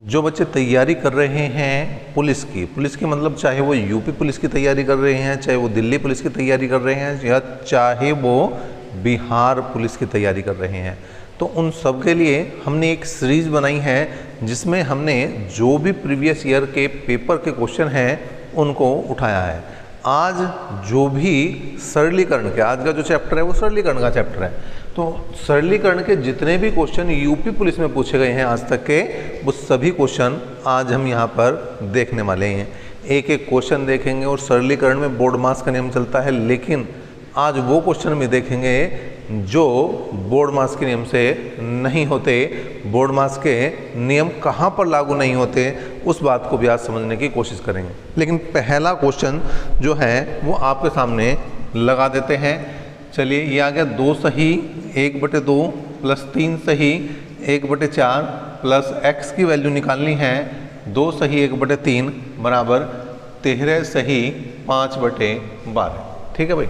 जो बच्चे तैयारी कर रहे हैं पुलिस की मतलब चाहे वो यूपी पुलिस की तैयारी कर रहे हैं, चाहे वो दिल्ली पुलिस की तैयारी कर रहे हैं, या चाहे वो बिहार पुलिस की तैयारी कर रहे हैं, तो उन सब के लिए हमने एक सीरीज़ बनाई है जिसमें हमने जो भी प्रीवियस ईयर के पेपर के क्वेश्चन हैं उनको उठाया है। आज जो भी सरलीकरण के, आज का जो चैप्टर है वो सरलीकरण का चैप्टर है, तो सरलीकरण के जितने भी क्वेश्चन यूपी पुलिस में पूछे गए हैं आज तक के, वो सभी क्वेश्चन आज हम यहाँ पर देखने वाले हैं। एक एक क्वेश्चन देखेंगे और सरलीकरण में बोर्ड मास का नियम चलता है, लेकिन आज वो क्वेश्चन भी देखेंगे जो बोर्ड मास के नियम से नहीं होते। बोर्ड मास के नियम कहाँ पर लागू नहीं होते उस बात को भी आज समझने की कोशिश करेंगे। लेकिन पहला क्वेश्चन जो है वो आपके सामने लगा देते हैं। चलिए, ये आ गया 2 सही 1/2 प्लस 3 सही 1/4 प्लस x की वैल्यू निकालनी है 2 सही 1/3 बराबर 13 सही 5/12। ठीक है भाई।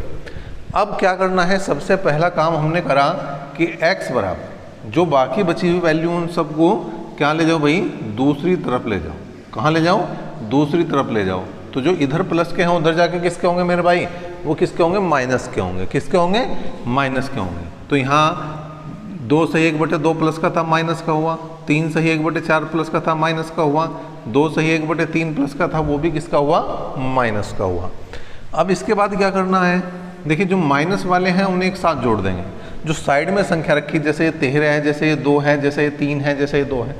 अब क्या करना है, सबसे पहला काम हमने करा कि x बराबर जो बाकी बची हुई वैल्यू उन सबको क्या ले जाओ भाई, दूसरी तरफ ले जाओ। कहाँ ले जाओ? दूसरी तरफ ले जाओ। तो जो इधर प्लस के हैं उधर जाके किसके होंगे मेरे भाई? वो किसके होंगे? माइनस के होंगे। किसके होंगे? माइनस के होंगे। तो यहाँ 2 सही 1/2 प्लस का था, माइनस का हुआ। 3 सही 1/4 प्लस का था, माइनस का हुआ। 2 सही 1/3 प्लस का था, वो भी किसका हुआ? माइनस का हुआ। अब इसके बाद क्या करना है, देखिए जो माइनस वाले हैं उन्हें एक साथ जोड़ देंगे। जो साइड में संख्या रखी, जैसे ये 13 है, जैसे ये 2 है, जैसे ये 3 है, जैसे ये 2 है,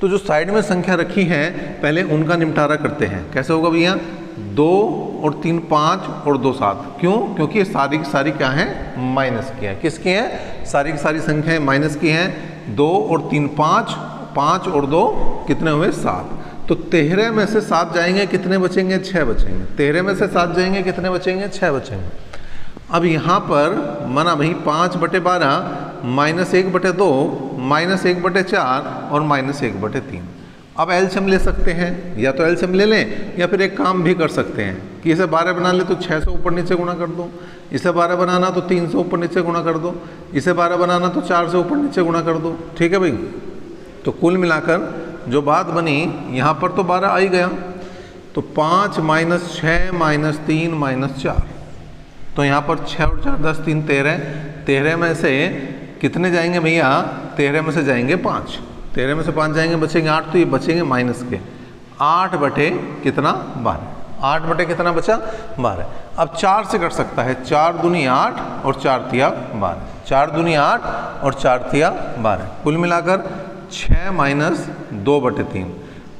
तो जो साइड में संख्या रखी है पहले उनका निपटारा करते हैं। कैसे होगा भैया? 2 और 3 5 और 2 7। क्यों? क्योंकि ये सारी की सारी क्या है? माइनस की है। किसकी है? सारी की सारी संख्याएं माइनस की हैं। 2 और 3 5, 5 और 2 कितने हुए? 7। तो 13 में से 7 जाएंगे, कितने बचेंगे? 6 बचेंगे। 13 में से 7 जाएंगे, कितने बचेंगे? 6 बचेंगे। अब यहाँ पर माना भाई 5/12 माइनस 1/2 माइनस 1/4 और माइनस 1/3। अब एलसीएम ले सकते हैं, या तो एलसीएम ले लें या फिर एक काम भी कर सकते हैं कि इसे 12 बना ले तो 6 से ऊपर नीचे गुणा कर दो, इसे 12 बनाना तो 3 से ऊपर नीचे गुणा कर दो, इसे 12 बनाना तो 4 से ऊपर नीचे गुणा कर दो। ठीक है भाई। तो कुल मिलाकर जो बात बनी, यहाँ पर तो 12 आ ही गया, तो 5 माइनस 6 माइनस 3 माइनस 4, तो यहाँ पर 6 और 4 10 3 13। 13 में से कितने जाएंगे भैया? 13 में से जाएंगे 5। 13 में से 5 जाएंगे, बचेंगे 8, तो ये बचेंगे माइनस के 8 बटे कितना? 12। 8 बटे कितना बचा? 12। अब 4 से कट सकता है, 4 दूनी 8 और 4 तिया 12। 4 दूनी 8 और 4 तिया 12। कुल मिलाकर 6 माइनस 2/3।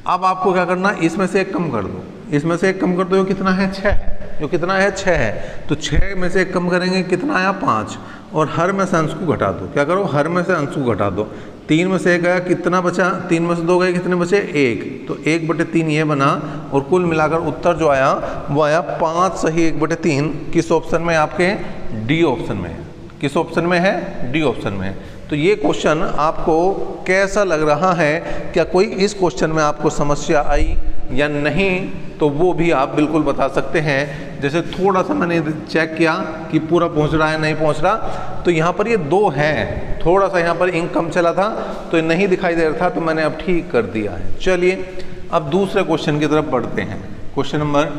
अब आपको क्या करना, इसमें से एक कम कर दो, इसमें से एक कम कर दो। ये कितना है? 6 है। जो कितना है? 6 है। तो 6 में से एक कम करेंगे, कितना आया? 5। और हर में से अंश को घटा दो। क्या करो? हर में से अंश को घटा दो। 3 में से 1 गया, कितना बचा? 3 में से 2 गए, कितने बचे? 1। तो 1/3 ये बना, और कुल मिलाकर उत्तर जो आया वो आया 5 सही 1/3। किस ऑप्शन में? आपके डी ऑप्शन में है। किस ऑप्शन में है? डी ऑप्शन में है। तो ये क्वेश्चन आपको कैसा लग रहा है? क्या कोई इस क्वेश्चन में आपको समस्या आई या नहीं? तो वो भी आप बिल्कुल बता सकते हैं। जैसे थोड़ा सा मैंने चेक किया कि पूरा पहुंच रहा है नहीं पहुंच रहा, तो यहाँ पर ये 2 है, थोड़ा सा यहाँ पर इंक कम चला था तो ये नहीं दिखाई दे रहा था, तो मैंने अब ठीक कर दिया है। चलिए अब दूसरे क्वेश्चन की तरफ बढ़ते हैं। क्वेश्चन नंबर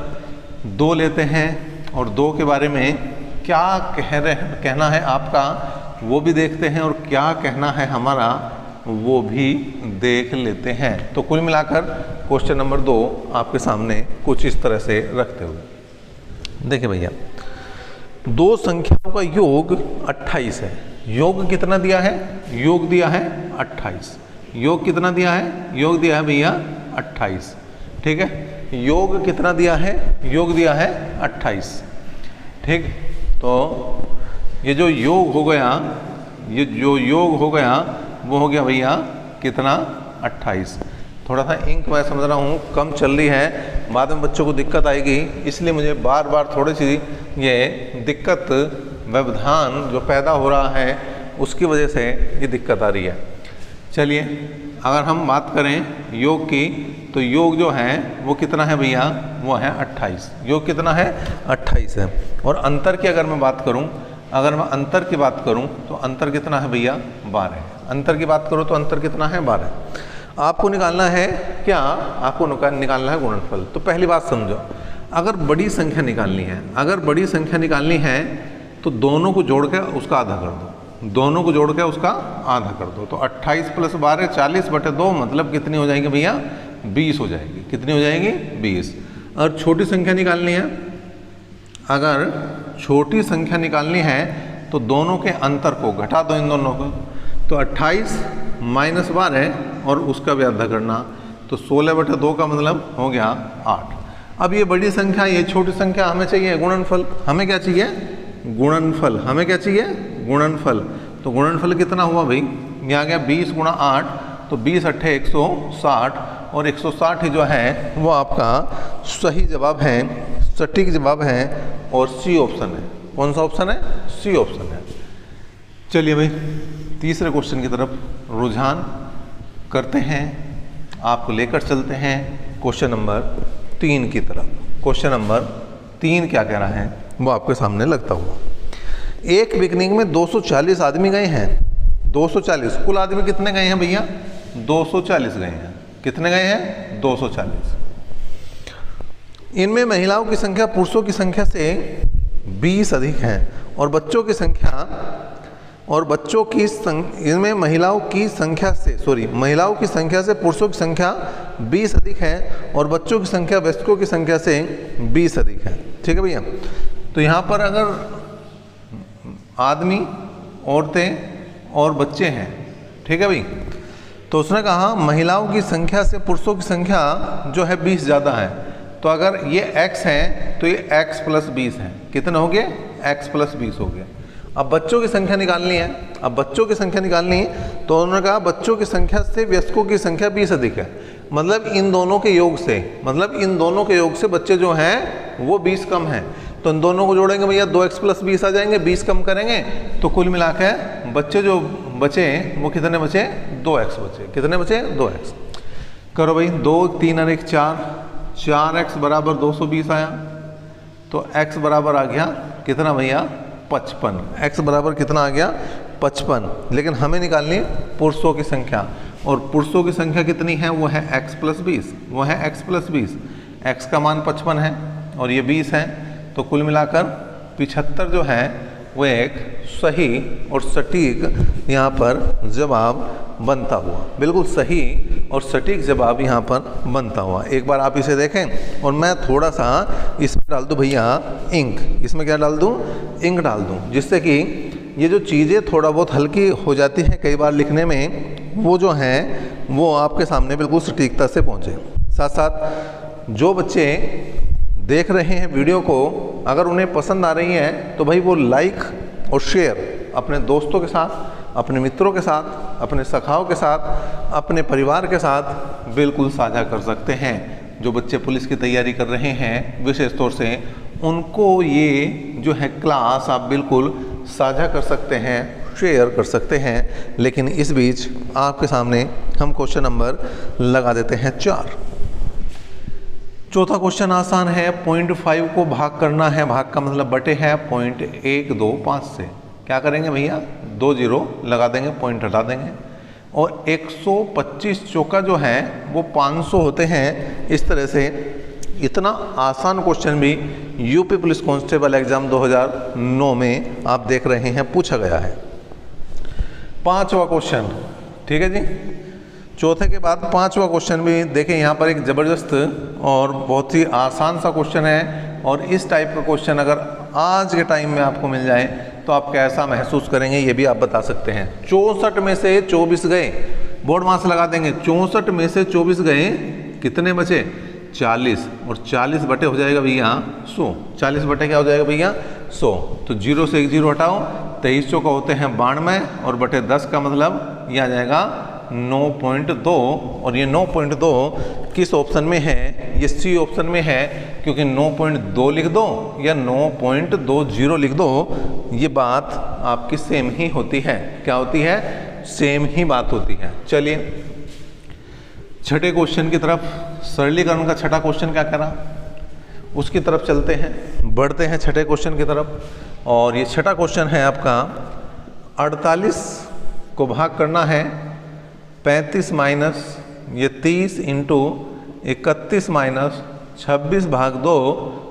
2 लेते हैं और 2 के बारे में क्या कहना है आपका वो भी देखते हैं, और क्या कहना है हमारा वो भी देख लेते हैं। तो कुल मिलाकर क्वेश्चन नंबर 2 आपके सामने कुछ इस तरह से रखते हुए देखिए भैया, 2 संख्याओं का योग 28 है। योग कितना दिया है? योग दिया है 28। योग कितना दिया है? योग दिया है भैया 28। ठीक है। योग कितना दिया है? योग दिया है 28। ठीक। तो ये जो योग हो गया, ये जो योग हो गया वो हो गया भैया कितना? 28। थोड़ा सा इंक मैं समझ रहा हूँ कम चल रही है, बाद में बच्चों को दिक्कत आएगी, इसलिए मुझे बार बार थोड़ी सी ये दिक्कत, व्यवधान जो पैदा हो रहा है उसकी वजह से ये दिक्कत आ रही है। चलिए अगर हम बात करें योग की, तो योग जो है वो कितना है भैया? वो है 28। योग कितना है? 28 है। और अंतर की अगर मैं बात करूँ, अगर मैं अंतर की बात करूं तो अंतर कितना है भैया? 12 है। अंतर की बात करो तो अंतर कितना है? 12। आपको निकालना है क्या, आपको निकालना है गुणनफल। तो पहली बात समझो, अगर बड़ी संख्या निकालनी है, अगर बड़ी संख्या निकालनी है तो दोनों को जोड़ के उसका आधा कर दो, दोनों को जोड़ के उसका आधा कर दो। तो 28 + 12 40/2 मतलब कितनी हो जाएगी भैया, 20 हो जाएगी। कितनी हो जाएगी, 20। और छोटी संख्या निकालनी है, अगर छोटी संख्या निकालनी है तो दोनों के अंतर को घटा दो, इन दोनों को। तो 28 - 12 और उसका भी आधा करना, तो 16/2 का मतलब हो गया 8। अब ये बड़ी संख्या, ये छोटी संख्या, हमें चाहिए गुणनफल। हमें क्या चाहिए, गुणनफल। हमें क्या चाहिए, गुणनफल। तो गुणनफल कितना हुआ भाई, ये आ गया 20 × 8, तो 20 × 8 = 160, और 160 ही जो है वो आपका सही जवाब है, सटीक जवाब है, और सी ऑप्शन है। कौन सा ऑप्शन है, सी ऑप्शन है। चलिए भाई तीसरे क्वेश्चन की तरफ रुझान करते हैं, आपको लेकर चलते हैं क्वेश्चन नंबर 3 की तरफ। क्वेश्चन नंबर 3 क्या कह रहा है वो आपके सामने लगता हुआ। एक पिकनिक में 240 आदमी गए हैं। 240 कुल आदमी कितने गए हैं भैया, 240 गए हैं। कितने गए हैं, 240। इनमें महिलाओं की संख्या पुरुषों की संख्या से 20 अधिक है, और बच्चों की संख्या इनमें महिलाओं की संख्या से पुरुषों की संख्या 20 अधिक है, और बच्चों की संख्या वयस्कों की संख्या से 20 अधिक है। ठीक है भैया। तो यहाँ पर अगर आदमी, औरतें और बच्चे हैं, ठीक है भाई, तो उसने कहा महिलाओं की संख्या से पुरुषों की संख्या जो है 20 ज़्यादा है। तो अगर ये x है तो ये x + 20 है। कितने हो गए, x + 20 हो गया। अब बच्चों की संख्या निकालनी है, तो उन्होंने कहा बच्चों की संख्या से वयस्कों की संख्या 20 अधिक है। मतलब इन दोनों के योग से बच्चे जो हैं वो 20 कम हैं। तो इन दोनों को जोड़ेंगे भैया, 2x + 20 आ जाएंगे, 20 कम करेंगे तो कुल मिला के बच्चे जो बचे वो कितने बचे, 2x बचे। कितने बचे, 2x। करो भाई, 2 3 और 1 4, 4x = 220 आया। तो x बराबर आ गया कितना भैया, 55। x बराबर कितना आ गया, 55। लेकिन हमें निकालनी है पुरुषों की संख्या, और पुरुषों की संख्या कितनी है, वो है x + 20, वो है x + 20। x का मान 55 है और ये 20 है, तो कुल मिलाकर 75 जो है वो एक सही और सटीक यहाँ पर जवाब बनता हुआ, बिल्कुल सही और सटीक जवाब यहाँ पर बनता हुआ। एक बार आप इसे देखें, और मैं थोड़ा सा इसमें डाल दूँ भैया इंक। इसमें क्या डाल दूँ, इंक डाल दूँ, जिससे कि ये जो चीज़ें थोड़ा बहुत हल्की हो जाती हैं कई बार लिखने में, वो जो हैं वो आपके सामने बिल्कुल सटीकता से पहुँचे। साथ साथ जो बच्चे देख रहे हैं वीडियो को, अगर उन्हें पसंद आ रही है तो भाई वो लाइक और शेयर अपने दोस्तों के साथ, अपने मित्रों के साथ, अपने सखाओं के साथ, अपने परिवार के साथ बिल्कुल साझा कर सकते हैं। जो बच्चे पुलिस की तैयारी कर रहे हैं विशेष तौर से, उनको ये जो है क्लास आप बिल्कुल साझा कर सकते हैं, शेयर कर सकते हैं। लेकिन इस बीच आपके सामने हम क्वेश्चन नंबर लगा देते हैं 4। चौथा क्वेश्चन आसान है, 0.5 को भाग करना है, भाग का मतलब बटे है 0.125 से। क्या करेंगे भैया, 2 0 लगा देंगे, पॉइंट हटा देंगे, और 125 चौका जो है वो 500 होते हैं। इस तरह से इतना आसान क्वेश्चन भी यूपी पुलिस कांस्टेबल एग्जाम 2009 में आप देख रहे हैं पूछा गया है। 5वां क्वेश्चन, ठीक है जी, चौथे के बाद 5वां क्वेश्चन भी देखें। यहाँ पर एक ज़बरदस्त और बहुत ही आसान सा क्वेश्चन है, और इस टाइप का क्वेश्चन अगर आज के टाइम में आपको मिल जाए तो आप कैसा महसूस करेंगे ये भी आप बता सकते हैं। 64 में से 24 गए, बोर्ड मास लगा देंगे। 64 में से 24 गए, कितने बचे, 40, और 40 बटे हो जाएगा भैया 100। 40 बटे क्या हो जाएगा भैया, 100। तो 0 से 1 0 हटाओ, 23 चौका होते हैं 92, और बटे 10 का मतलब ये आ जाएगा 9.2। और ये 9.2 किस ऑप्शन में है, ये सी ऑप्शन में है, क्योंकि 9.2 लिख दो या 9.20 लिख दो, ये बात आपकी सेम ही होती है। क्या होती है, सेम ही बात होती है। चलिए छठे क्वेश्चन की तरफ, सरलीकरण का छठा क्वेश्चन क्या करा, उसकी तरफ चलते हैं, बढ़ते हैं छठे क्वेश्चन की तरफ। और ये छठा क्वेश्चन है आपका, 48 को भाग करना है 35 - ये 30 इंटू 31 माइनस 26 भाग 2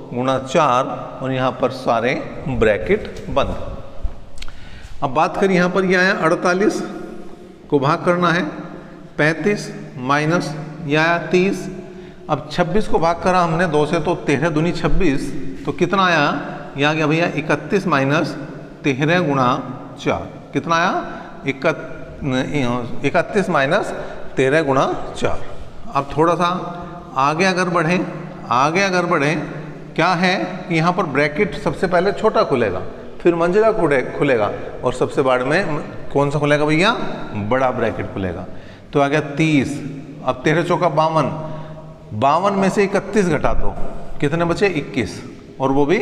गुणा 4 और यहाँ पर सारे ब्रैकेट बंद। अब बात करें यहाँ पर ये आया 48 को भाग करना है 35 माइनस यह आया 30। अब 26 को भाग करा हमने 2 से तो 13 दूनी 26, तो कितना आया, यहाँ गया भैया 31 माइनस 13 गुणा 4, कितना आया 31 माइनस 13 गुणा 4। अब थोड़ा सा आगे अगर बढ़ें क्या है कि यहाँ पर ब्रैकेट सबसे पहले छोटा खुलेगा, फिर मंजिला खुलेगा और सबसे बाद में कौन सा खुलेगा भैया, बड़ा ब्रैकेट खुलेगा। तो आ गया 30, अब 13 चौका 52, 52 में से 31 घटा दो, कितने बचे 21, और वो भी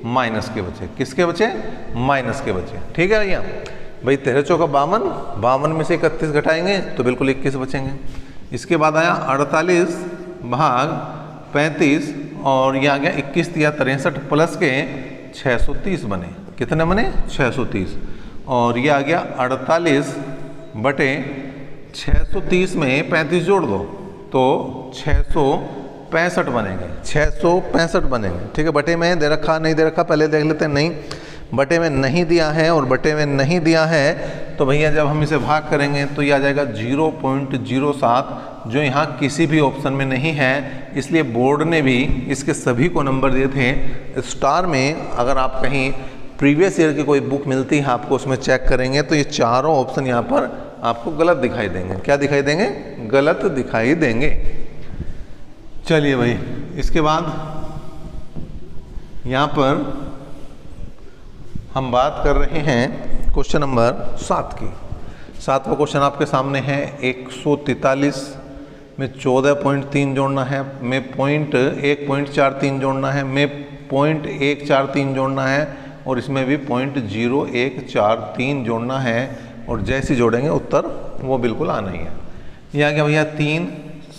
माइनस के बचे। किसके बचे, माइनस के बचे। ठीक है भैया, भाई 13 चौका 52, 52 में से 31 घटाएंगे तो बिल्कुल 21 बचेंगे। इसके बाद आया 48 भाग 35 और ये आ गया 21 या 63 प्लस के 630 बने, कितने बने 630, और ये आ गया 48 बटे 630 में 35 जोड़ दो तो 665 बनेंगे, 665 बनेंगे। ठीक है, बटे में दे रखा नहीं दे रखा पहले देख लेते हैं। नहीं, बटे में नहीं दिया है और बटे में नहीं दिया है तो भैया जब हम इसे भाग करेंगे तो ये आ जाएगा 0.07, जो यहाँ किसी भी ऑप्शन में नहीं है, इसलिए बोर्ड ने भी इसके सभी को नंबर दिए थे स्टार में। अगर आप कहीं प्रीवियस ईयर की कोई बुक मिलती है आपको, उसमें चेक करेंगे तो ये चारों ऑप्शन यहाँ पर आपको गलत दिखाई देंगे। क्या दिखाई देंगे, गलत दिखाई देंगे। चलिए भाई, इसके बाद यहाँ पर हम बात कर रहे हैं क्वेश्चन नंबर 7 की। 7वां क्वेश्चन आपके सामने है। 143 में 14.3 जोड़ना है, में 1.43 जोड़ना है, में 0.143 जोड़ना है और इसमें भी 0.0143 जोड़ना है, और जैसे जोड़ेंगे उत्तर वो बिल्कुल आना ही है। ये आ गया भैया 3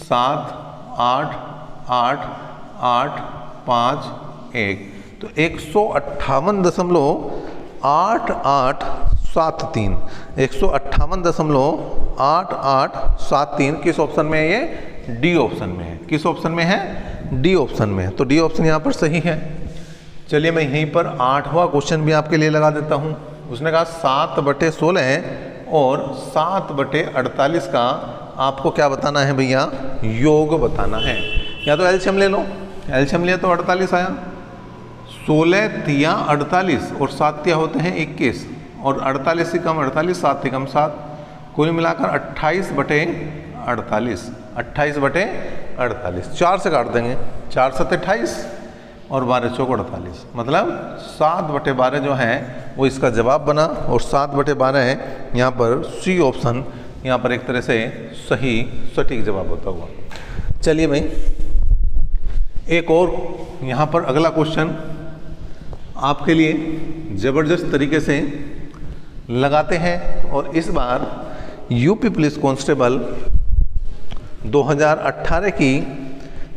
7 8 8 8 5 1, तो 158.8873, 158.8873 किस ऑप्शन में है, ये डी ऑप्शन में है। किस ऑप्शन में है, डी ऑप्शन में है, तो डी ऑप्शन यहाँ पर सही है। चलिए मैं यहीं पर 8वां क्वेश्चन भी आपके लिए लगा देता हूँ। उसने कहा 7/16 और 7/48 का आपको क्या बताना है भैया, योग बताना है। या तो एलसीएम ले लो, एलसीएम लिया तो 48 आया, 16 तिया 48 और 7 तिया होते हैं 21, और 48 से कम 48, 7 से कम 7, कुल मिलाकर 28/48, 28/48। 4 से काट देंगे, 4 7 28 और 12 चौक 48, मतलब 7/12 जो है वो इसका जवाब बना, और 7/12 यहाँ पर सी ऑप्शन यहाँ पर एक तरह से सही सटीक जवाब होता हुआ। चलिए भाई, एक और यहाँ पर अगला क्वेश्चन आपके लिए ज़बरदस्त तरीके से लगाते हैं, और इस बार यूपी पुलिस कांस्टेबल 2018 की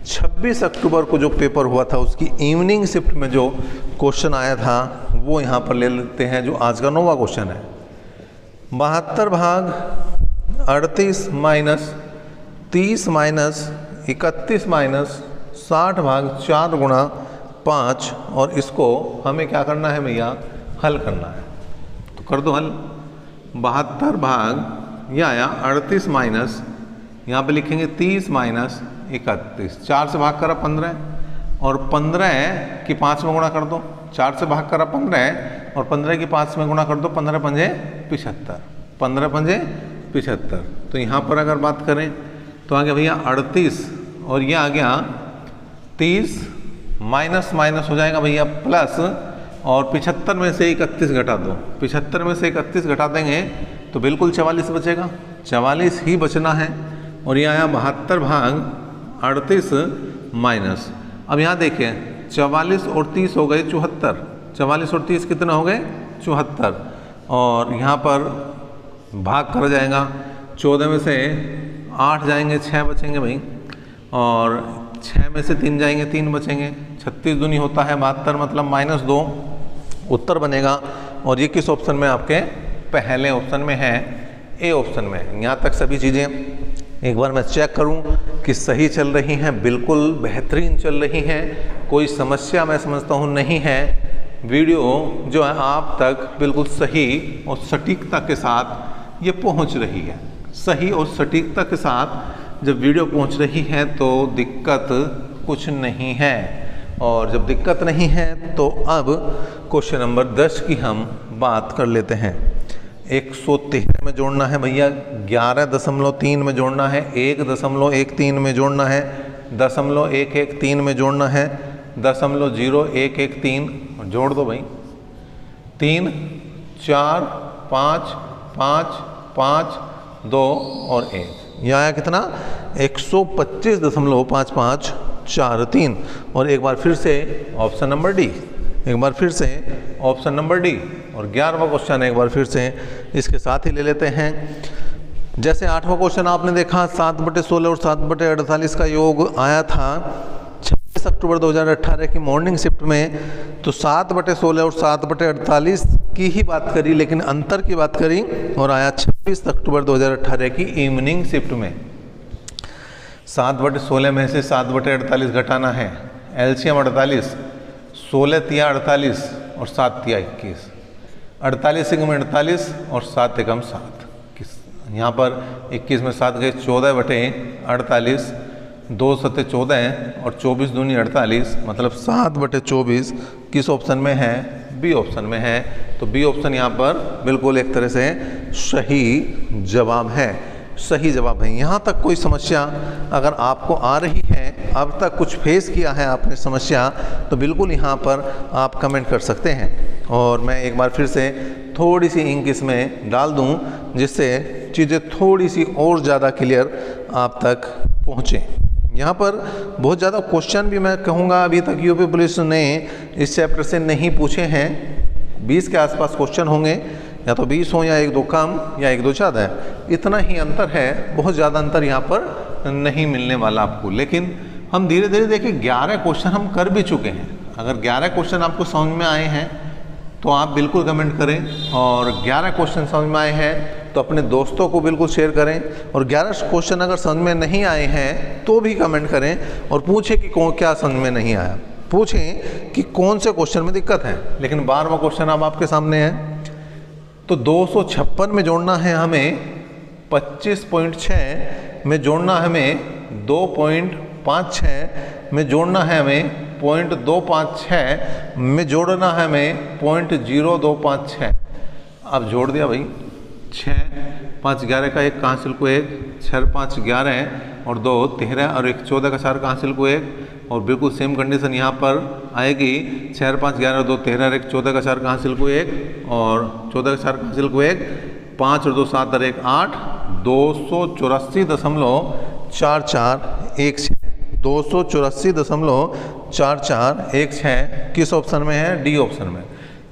26 अक्टूबर को जो पेपर हुआ था उसकी इवनिंग शिफ्ट में जो क्वेश्चन आया था वो यहाँ पर ले लेते हैं, जो आज का 9वां क्वेश्चन है। 72 भाग 38 माइनस 30 माइनस 31 माइनस 60 भाग 4 गुणा 5, और इसको हमें क्या करना है भैया, हल करना है। तो कर दो हल। 72 भाग यह आया 38 माइनस, यहाँ पे लिखेंगे 30 माइनस 31, 4 से भाग करा 15 और 15 की 5 में गुणा कर दो, 4 से भाग करा 15 और 15 की 5 में गुणा कर दो, 15 पंजे 75, 15 पंजे 75। तो यहाँ पर अगर बात करें तो आ गया भैया 38 और ये आ गया 30, माइनस माइनस हो जाएगा भैया प्लस, और 75 में से 31 घटा दो, 75 में से 31 घटा देंगे तो बिल्कुल 44 बचेगा, 44 ही बचना है। और ये आया 72 भाग 38 माइनस, अब यहाँ देखें 44 और 30 हो गए 74, 44 और 30 कितना हो गए 74, और यहाँ पर भाग कर जाएगा, 14 में से 8 जाएंगे 6 बचेंगे भाई, और 6 में से 3 जाएंगे 3 बचेंगे, 36 दूनी होता है 72, मतलब -2 उत्तर बनेगा। और ये किस ऑप्शन में, आपके पहले ऑप्शन में है, ए ऑप्शन में। यहाँ तक सभी चीज़ें एक बार मैं चेक करूं कि सही चल रही हैं, बिल्कुल बेहतरीन चल रही हैं, कोई समस्या मैं समझता हूं नहीं है। वीडियो जो है आप तक बिल्कुल सही और सटीकता के साथ ये पहुंच रही है। सही और सटीकता के साथ जब वीडियो पहुंच रही है तो दिक्कत कुछ नहीं है। और जब दिक्कत नहीं है तो अब क्वेश्चन नंबर 10 की हम बात कर लेते हैं। 113 में जोड़ना है भैया, 11.3 में जोड़ना है, 1.13 में जोड़ना है, 0.113 में जोड़ना है, 0.0113 जोड़ दो भाई। 3 4 5 5 5 2 और 1, यह आया कितना 125.5543। और एक बार फिर से ऑप्शन नंबर डी, एक बार फिर से ऑप्शन नंबर डी। और 11वां क्वेश्चन एक बार फिर से इसके साथ ही ले लेते हैं। जैसे 8वां क्वेश्चन आपने देखा 7/16 और 7/48 का योग आया था 26 अक्टूबर 2018 की मॉर्निंग शिफ्ट में, तो 7/16 और 7/48 की ही बात करी, लेकिन अंतर की बात करी और आया 26 अक्टूबर 2018 की इवनिंग शिफ्ट में। 7/16 में से 7/48 घटाना है, एलसीएम 48, 16 तिया 48 और 7 तिया 21, 48 एकम 48 और 7 एकम 7। यहाँ पर 21 में 7 गए 14/48, 2 7 14 और 24 दूनी 48, मतलब 7/24 किस ऑप्शन में है? बी ऑप्शन में है। तो बी ऑप्शन यहाँ पर बिल्कुल एक तरह से सही जवाब है, सही जवाब है। यहाँ तक कोई समस्या अगर आपको आ रही है, अब तक कुछ फेस किया है आपने समस्या, तो बिल्कुल यहाँ पर आप कमेंट कर सकते हैं। और मैं एक बार फिर से थोड़ी सी इंक इसमें डाल दूँ जिससे चीज़ें थोड़ी सी और ज़्यादा क्लियर आप तक पहुँचें। यहाँ पर बहुत ज़्यादा क्वेश्चन भी मैं कहूँगा अभी तक यूपी पुलिस ने इस चैप्टर से नहीं पूछे हैं। 20 के आसपास क्वेश्चन होंगे, या तो 20 हो या 1-2 कम या 1-2 ज़्यादा है, इतना ही अंतर है। बहुत ज़्यादा अंतर यहाँ पर नहीं मिलने वाला आपको। लेकिन हम धीरे धीरे देखिए 11 क्वेश्चन हम कर भी चुके हैं। अगर 11 क्वेश्चन आपको समझ में आए हैं तो आप बिल्कुल कमेंट करें, और 11 क्वेश्चन समझ में आए हैं तो अपने दोस्तों को बिल्कुल शेयर करें। और 11 क्वेश्चन अगर समझ में नहीं आए हैं तो भी कमेंट करें और पूछें कि क्या समझ में नहीं आया, पूछें कि कौन से क्वेश्चन में दिक्कत है। लेकिन 12वां क्वेश्चन अब आपके सामने है। तो 256 में जोड़ना है हमें, 25.6 में जोड़ना है हमें, 2.56 में जोड़ना है हमें, 0.256 में जोड़ना है हमें, 0.0256। अब जोड़ दिया भाई, 6 5 11 का 1 कहाँ को 1, 6 5 11 और 2 13 और 1 14 का 4 कहाँ को 1। और बिल्कुल सेम कंडीशन यहाँ पर आएगी, 6 5 11 और 2 13 और 1 14 का 4 कहाँ को 1 और 14 का 4 कहाँ को 1, 5 और 2 7 और 1 8, 284.4416, 284.4416 किस ऑप्शन में है? डी ऑप्शन में।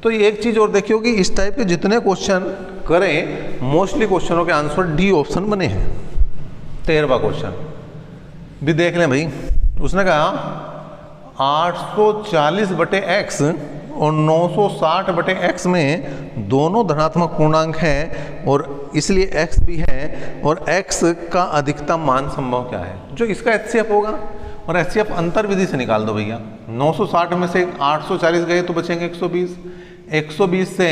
तो ये एक चीज़ और देखियो कि इस टाइप के जितने क्वेश्चन करें मोस्टली क्वेश्चनों के आंसर डी ऑप्शन बने हैं। 13वां क्वेश्चन भी देख लें भाई। उसने कहा 840/x और 960/x में दोनों धनात्मक पूर्णांक हैं और इसलिए x भी है, और x का अधिकतम मान संभव क्या है? जो इसका HCF होगा, और HCF अंतर विधि से निकाल दो भैया। 960 में से 840 गए तो बचेंगे 120, 120 से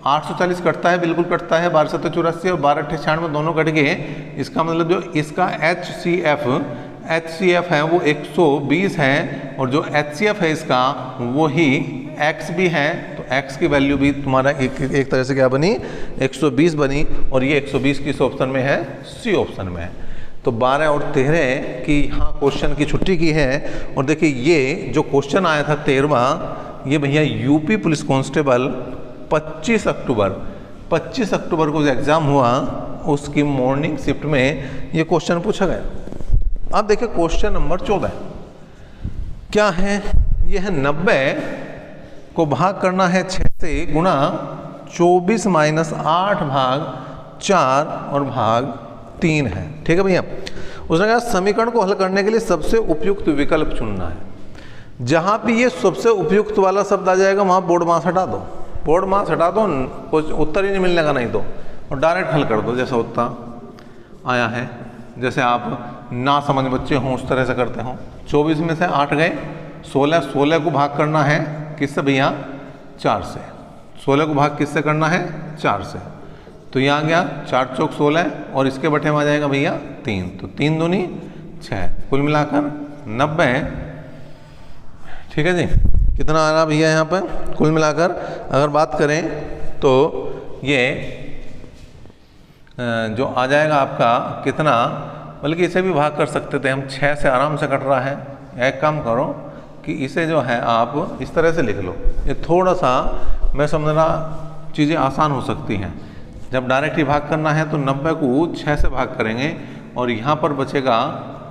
840 कटता है, बिल्कुल कटता है, 12 7 84 और 12 8 96 दोनों कट गए। इसका मतलब जो इसका HCF है वो 120 है, और जो HCF है इसका वो ही x भी है। तो x की वैल्यू भी तुम्हारा एक तरह से क्या बनी? 120 बनी, और ये 120 किस ऑप्शन में है? सी ऑप्शन में है। तो 12 और 13 की यहाँ क्वेश्चन की छुट्टी की है। और देखिए ये जो क्वेश्चन आया था 13वां, ये भैया यूपी पुलिस कांस्टेबल 25 अक्टूबर को जो एग्ज़ाम हुआ उसकी मॉर्निंग शिफ्ट में ये क्वेश्चन पूछा गया। अब देखिए क्वेश्चन नंबर 14 क्या है? यह है 90 को भाग करना है 6 से गुणा 24 माइनस 8 भाग 4 और भाग 3 है। ठीक है भैया। उसने कहा समीकरण को हल करने के लिए सबसे उपयुक्त विकल्प चुनना है। जहाँ भी ये सबसे उपयुक्त वाला शब्द आ जाएगा वहाँ बोर्ड मास हटा दो, बोर्ड मास हटा दो, कुछ उत्तर ही नहीं मिलने का नहीं तो, और डायरेक्ट हल कर दो जैसा उत्तर आया है। जैसे आप ना समझ बच्चे हों उस तरह से करते हों। 24 में से 8 गए, 16 को भाग करना है किससे भैया? 4 से। 16 को भाग किससे करना है? 4 से। तो ये आ गया 4 चौक 16 और इसके बटे में आ जाएगा भैया 3, तो 3 दूनी 6, कुल मिलाकर 90। ठीक है जी, कितना आ रहा भैया यहाँ पर कुल मिलाकर? अगर बात करें तो ये जो आ जाएगा आपका कितना, बल्कि इसे भी भाग कर सकते थे हम, 6 से आराम से कट रहा है। एक काम करो कि इसे जो है आप इस तरह से लिख लो, ये थोड़ा सा मैं समझ रहा चीज़ें आसान हो सकती हैं। जब डायरेक्ट ही भाग करना है तो 90 को 6 से भाग करेंगे और यहाँ पर बचेगा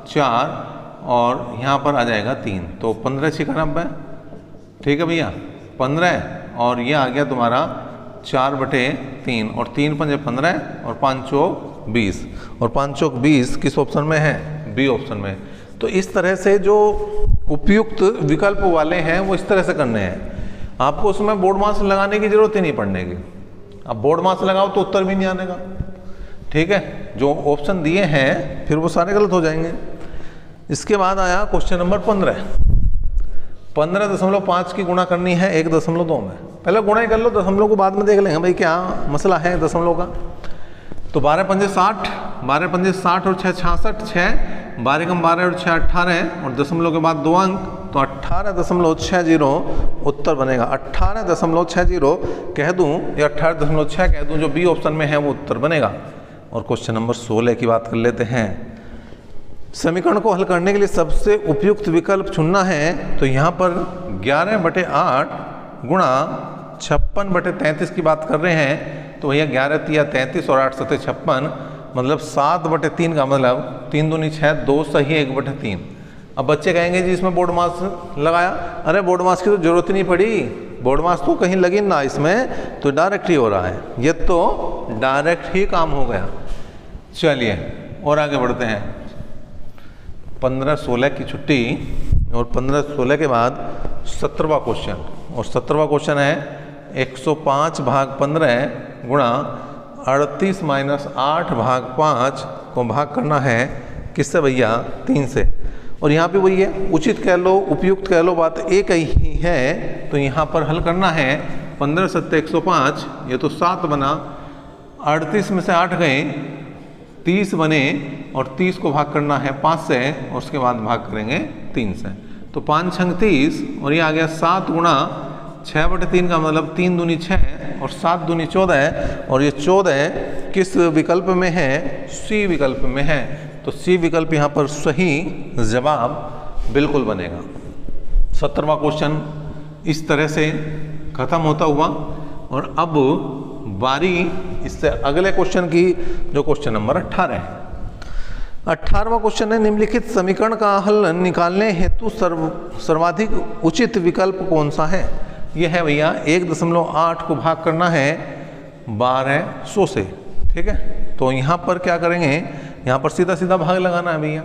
4 और यहाँ पर आ जाएगा 3, तो 15 6 का 90। ठीक है भैया, 15 और ये आ गया तुम्हारा 4/3 और 3 पंजे 15 और 5 चौक 20 और 5 चौक 20 किस ऑप्शन में है? बी ऑप्शन में। तो इस तरह से जो उपयुक्त विकल्प वाले हैं वो इस तरह से करने हैं। आपको उसमें बोर्ड मास लगाने की जरूरत ही नहीं पड़ने की। अब बोर्ड मास लगाओ तो उत्तर भी नहीं आने का। ठीक है, जो ऑप्शन दिए हैं फिर वो सारे गलत हो जाएंगे। इसके बाद आया क्वेश्चन नंबर 15। 15.5 की गुणा करनी है 1.2 में। पहले गुणा ही कर लो, दशमलव को बाद में देख लेंगे भाई क्या मसला है दशमलव का। तो 12 पंजे 60, 12 पंजे 60 और 6 66, 6 12 कम 12 और 6 18 और दशमलव के बाद 2 अंक, तो 18.60 उत्तर बनेगा। 18.60 कह दूं या 18.6 कह दूं, जो बी ऑप्शन में है वो उत्तर बनेगा। और क्वेश्चन नंबर 16 की बात कर लेते हैं। समीकरण को हल करने के लिए सबसे उपयुक्त विकल्प चुनना है, तो यहाँ पर 11/8 गुणा 56/33 की बात कर रहे हैं। तो भैया 11 तिया 33 और 8 सते 56, मतलब 7/3 का मतलब 3 दूनी 6, 2 सही 1/3। अब बच्चे कहेंगे जी इसमें बोर्ड मास लगाया। अरे बोर्ड मास की तो जरूरत ही नहीं पड़ी, बोर्ड मास तो कहीं लगी ना इसमें, तो डायरेक्ट ही हो रहा है। ये तो डायरेक्ट ही काम हो गया। चलिए और आगे बढ़ते हैं। 15-16 की छुट्टी और 15-16 के बाद 17वां क्वेश्चन, और 17वां क्वेश्चन है 105/15 गुणा 38 - 8/5 को भाग करना है किससे भैया? 3 से। और यहाँ पे वही है, उचित कह लो उपयुक्त कह लो, बात एक ही है। तो यहाँ पर हल करना है 15 × 7 = 105, ये तो 7 बना, 38 में से 8 गए, 30 बने और 30 को भाग करना है 5 से और उसके बाद भाग करेंगे 3 से। तो 5 × 30 और ये आ गया 7 गुणा 6/3 का मतलब 3 दूनी 6 और 7 दूनी 14, और ये 14 किस विकल्प में है? सी विकल्प में है। तो सी विकल्प यहाँ पर सही जवाब बिल्कुल बनेगा। 17वां क्वेश्चन इस तरह से खत्म होता हुआ, और अब बारी इससे अगले क्वेश्चन की, जो क्वेश्चन नंबर 18 है। 18वां क्वेश्चन है, निम्नलिखित समीकरण का हल निकालने हेतु सर्वाधिक उचित विकल्प कौन सा है? यह है भैया 1.8 को भाग करना है 1200 से। ठीक है, तो यहाँ पर क्या करेंगे? यहाँ पर सीधा सीधा भाग लगाना है भैया।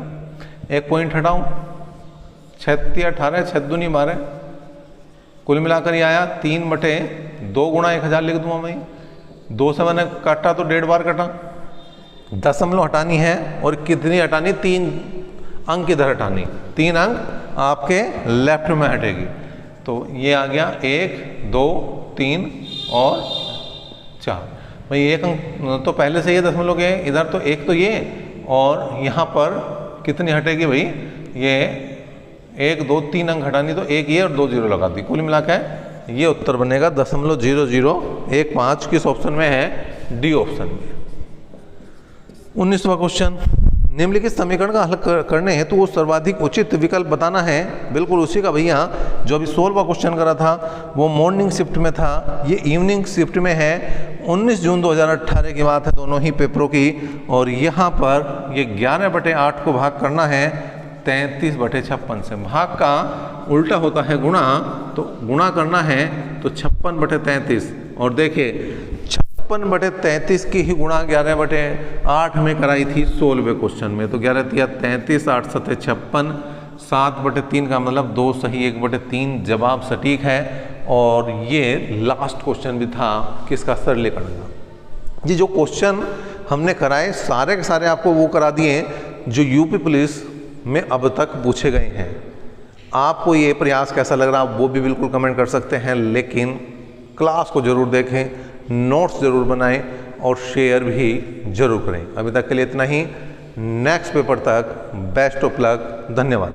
एक पॉइंट हटाऊं, 6 × 18, 6 दूनी 12, कुल मिलाकर ये आया 3/2 गुणा 1000 लिख दूंगा मैं। 2 से मैंने काटा तो 1.5 बार कटा। दशमलव हटानी है और कितनी हटानी? 3 अंक इधर हटानी, 3 अंक आपके लेफ्ट में हटेगी। तो ये आ गया 1 2 3 और 4। भाई 1 अंक तो पहले से ये दशमलव के इधर, तो 1 तो ये, और यहाँ पर कितनी हटेगी भाई? ये 1 2 3 अंक हटानी, तो 1 ये और 2 0 लगा दी, कुल मिला के ये उत्तर बनेगा 0.0015। किस ऑप्शन में है? डी ऑप्शन में। 19वां क्वेश्चन, निम्नलिखित समीकरण का हल करने हेतु वो सर्वाधिक उचित विकल्प बताना है। बिल्कुल उसी का भैया जो अभी 16वां क्वेश्चन करा था वो मॉर्निंग शिफ्ट में था, ये इवनिंग शिफ्ट में है। 19 जून 2018 की बात है दोनों ही पेपरों की, और यहाँ पर ये 11/8 को भाग करना है 33/56 से। भाग का उल्टा होता है गुणा, तो गुणा करना है तो 56/33, और देखिए 56/33 की ही गुणा 11/8 में कराई थी 16वें क्वेश्चन में। तो 11 तिया 33, 8 सते 56, 7/3 का मतलब 2 सही 1/3 जवाब सटीक है। और ये लास्ट क्वेश्चन भी था किसका? सरलीकरण का। ये जो क्वेश्चन हमने कराए सारे के सारे आपको वो करा दिए जो यूपी पुलिस में अब तक पूछे गए हैं। आपको ये प्रयास कैसा लग रहा है वो भी बिल्कुल कमेंट कर सकते हैं, लेकिन क्लास को ज़रूर देखें, नोट्स ज़रूर बनाएं और शेयर भी ज़रूर करें। अभी तक के लिए इतना ही। नेक्स्ट पेपर तक बेस्ट ऑफ लक। धन्यवाद।